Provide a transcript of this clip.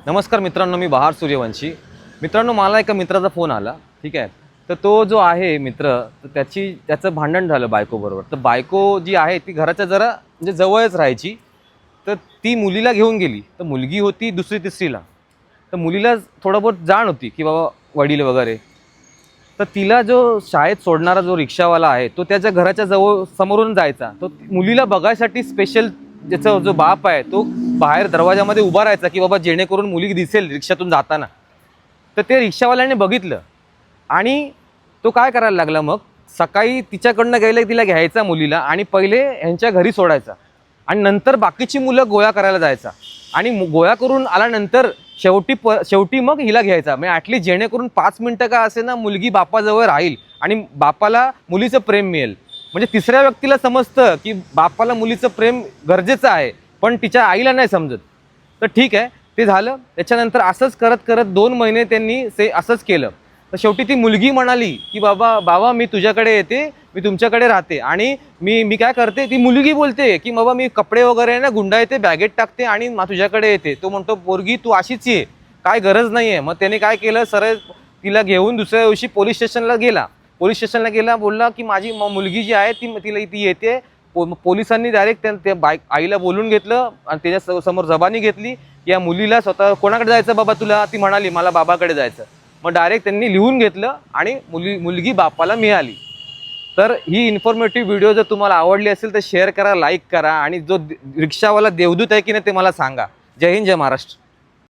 नमस्कार मित्रांनो, मी बहार सूर्यवंशी. मित्रांनो, मला एका मित्राचा फोन आला. ठीक आहे. तर तो जो आहे मित्र, तर त्याचं भांडण झालं बायकोबरोबर. तर बायको जी आहे ती घराच्या जरा म्हणजे जवळच राहायची. तर ती मुलीला घेऊन गेली. तर मुलगी होती दुसरी तिसरीला. तर मुलीला थोडं बहुत जाण होती की बाबा वडील वगैरे. तर तिला जो शाळेत सोडणारा जो रिक्षावाला आहे तो त्याच्या घराच्या जवळ समोरून जायचा. तो मुलीला बघायसाठी स्पेशल ज्याचा जो बाप आहे तो बाहेर दरवाजामध्ये उभा राहायचा की बाबा जेणेकरून मुली दिसेल रिक्षातून जाताना. तर ते रिक्षावाल्याने बघितलं आणि तो काय करायला लागला, मग सकाळी तिच्याकडनं गेले तिला घ्यायचा मुलीला आणि पहिले ह्यांच्या घरी सोडायचा आणि नंतर बाकीची मुलं गोळा करायला जायचा आणि गोळा करून आल्यानंतर शेवटी मग हिला घ्यायचा. म्हणजे ॲटलीस्ट जेणेकरून 5 मिनिटं का असे ना मुलगी बापाजवळ राहील आणि बापाला मुलीचं प्रेम मिळेल. म्हणजे तिसऱ्या व्यक्तीला समजतं की बापाला मुलीचं प्रेम गरजेचं आहे, पण तिच्या आईला नाही समजत. तर ठीक आहे, ते झालं. त्याच्यानंतर असंच करत करत 2 महिने त्यांनी असंच केलं. तर शेवटी ती मुलगी म्हणाली की बाबा मी तुझ्याकडे येते, मी तुमच्याकडे राहते. आणि मी काय करते, ती मुलगी बोलते की बाबा मी कपडे वगैरे ना गुंडाळते, बॅगेत टाकते आणि तुझ्याकडे येते. तो म्हणतो पोरगी तू अशीच ये, काय गरज नाही आहे. मग त्याने काय केलं, सरळ तिला घेऊन दुसऱ्या दिवशी पोलीस स्टेशनला गेला. बोलला की माझी मुलगी जी आहे ती येते. पोलिसांनी डायरेक्ट त्या आईला बोलून घेतलं आणि त्याच्या समोर जबानी घेतली की या मुलीला स्वतः कोणाकडे जायचं बाबा तुला. ती म्हणाली मला बाबाकडे जायचं. मग डायरेक्ट त्यांनी लिहून घेतलं आणि मुलगी बापाला मिळाली. तर ही इन्फॉर्मेटिव्ह व्हिडिओ जर तुम्हाला आवडली असेल तर शेअर करा, लाईक करा आणि जो रिक्षावाला देवदूत आहे की नाही ते मला सांगा. जय हिंद, जय महाराष्ट्र.